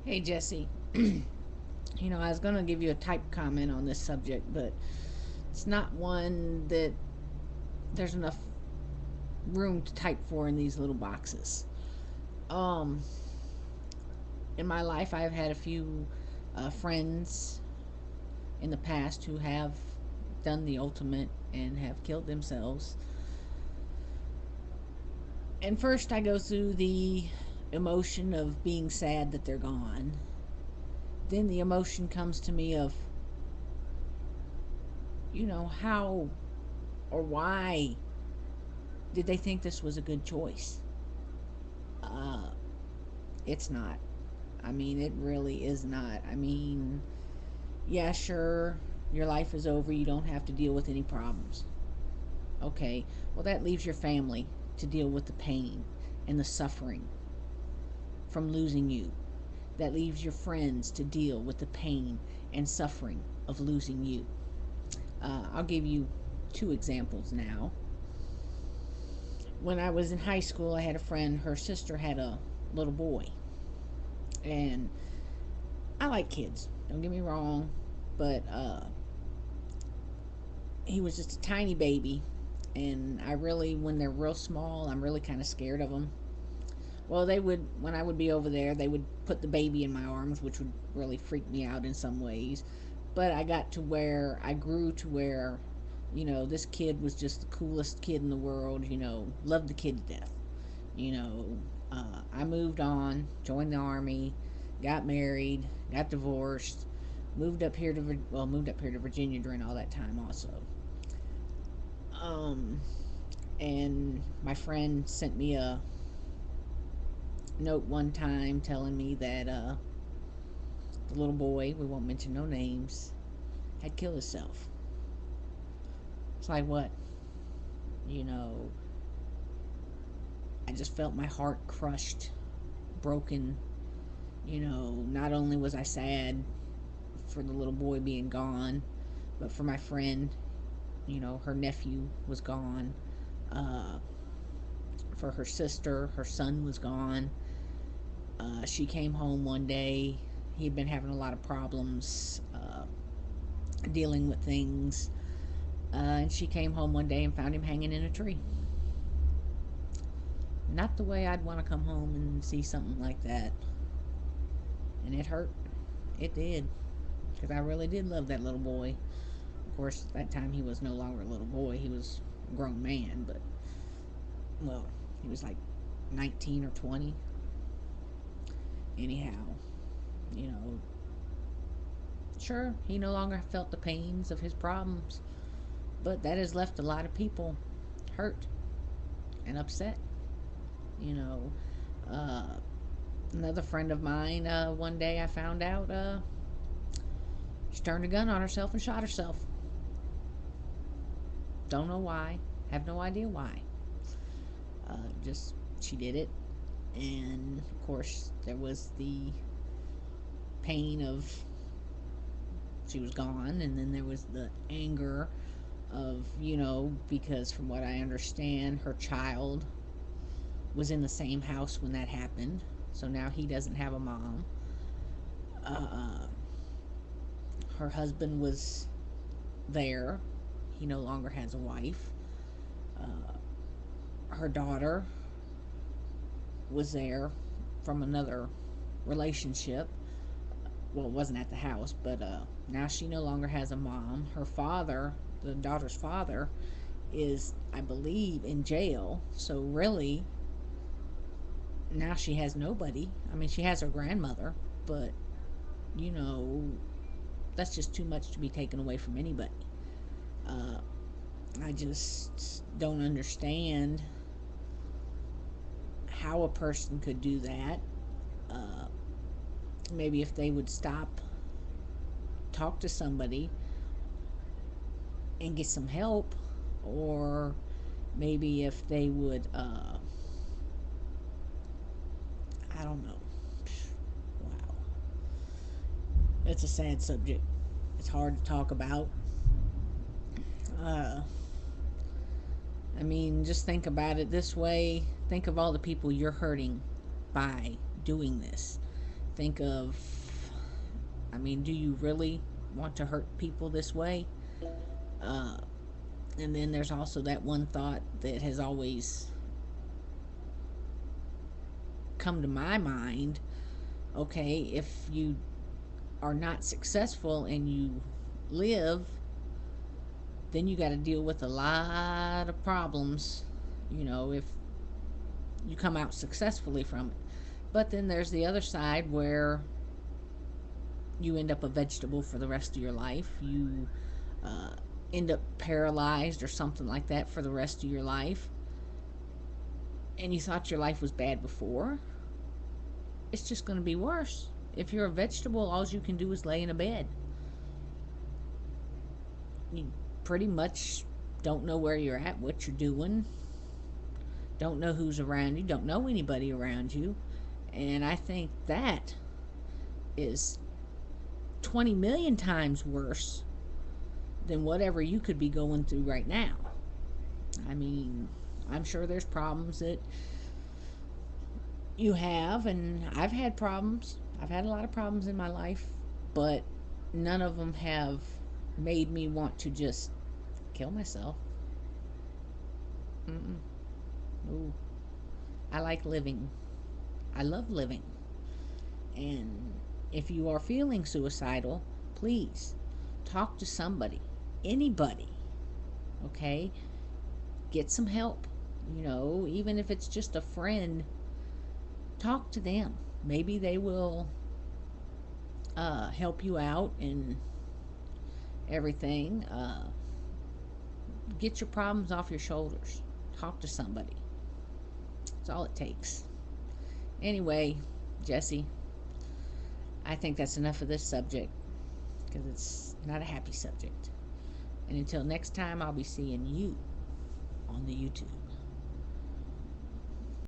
Hey, Jesse. I was going to give you a type comment on this subject, but it's not one that there's enough room to type for in these little boxes. Um, in my life, I've had a few friends in the past who have done the ultimate and have killed themselves. And first, I go through the emotion of being sad that they're gone. Then the emotion comes to me of, how or why did they think this was a good choice? Uh, it's not. I mean, it really is not. I mean, yeah, sure, your life is over. You don't have to deal with any problems. Okay, well, that leaves your family to deal with the pain and the suffering from losing you. That leaves your friends to deal with the pain and suffering of losing you. I'll give you two examples now. When I was in high school, I had a friend, her sister had a little boy. And I like kids, don't get me wrong, but he was just a tiny baby. And I really, when they're real small, I'm really kind of scared of them. Well, they would, when I would be over there, they would put the baby in my arms, which would really freak me out in some ways. But I got to where I grew to where, this kid was just the coolest kid in the world, loved the kid to death. You know, I moved on, joined the army, got married, got divorced, moved up here to Virginia during all that time also. Um, and my friend sent me a note one time telling me that the little boy, we won't mention no names, had killed himself. It's like what? You know, I just felt my heart crushed, broken. Not only was I sad for the little boy being gone, but for my friend, her nephew was gone. Uh, for her sister, her son was gone. She came home one day. He'd been having a lot of problems dealing with things. And she came home one day and found him hanging in a tree. Not the way I'd want to come home and see something like that. And it hurt. It did. Because I really did love that little boy. Of course, at that time he was no longer a little boy. He was a grown man, but, well, he was like 19 or 20. Anyhow, you know, sure, he no longer felt the pains of his problems, but that has left a lot of people hurt and upset. You know, uh, another friend of mine, one day I found out she turned a gun on herself and shot herself. Don't know why. Have no idea why. Just she did it, and of course there was the pain of she was gone, and then there was the anger of because from what I understand, her child was in the same house when that happened, so now he doesn't have a mom. Uh, her husband was there. He no longer has a wife. Her daughter was there from another relationship. Well, it wasn't at the house, but now she no longer has a mom. Her father, the daughter's father, is, I believe, in jail. So, really, now she has nobody. I mean, she has her grandmother, but, you know, that's just too much to be taken away from anybody. Uh, I just don't understand how a person could do that. Uh, Maybe if they would stop, talk to somebody, and get some help, or maybe if they would, I don't know. Wow. It's a sad subject. It's hard to talk about. Uh, I mean, just think about it this way. Think of all the people you're hurting by doing this. think of, I mean, do you really want to hurt people this way? Uh, and then there's also that one thought that has always come to my mind. Okay, if you are not successful and you live, then you got to deal with a lot of problems, if you come out successfully from it. But then there's the other side where you end up a vegetable for the rest of your life. You uh, end up paralyzed or something like that for the rest of your life. And you thought your life was bad before. It's just going to be worse. If you're a vegetable, all you can do is lay in a bed. You pretty much don't know where you're at, what you're doing, don't know who's around you, don't know anybody around you. And I think that is 20 million times worse than whatever you could be going through right now. I mean, I'm sure there's problems that you have, and I've had problems. I've had a lot of problems in my life, but none of them have made me want to just kill myself. Mm-mm. No. I like living. I love living. And if you are feeling suicidal, please talk to somebody, anybody, okay? Get some help. Even if it's just a friend, talk to them. Maybe they will help you out and everything. Get your problems off your shoulders. Talk to somebody. That's all it takes. Anyway, Jesse, I think that's enough of this subject because it's not a happy subject. And until next time, I'll be seeing you on the YouTube.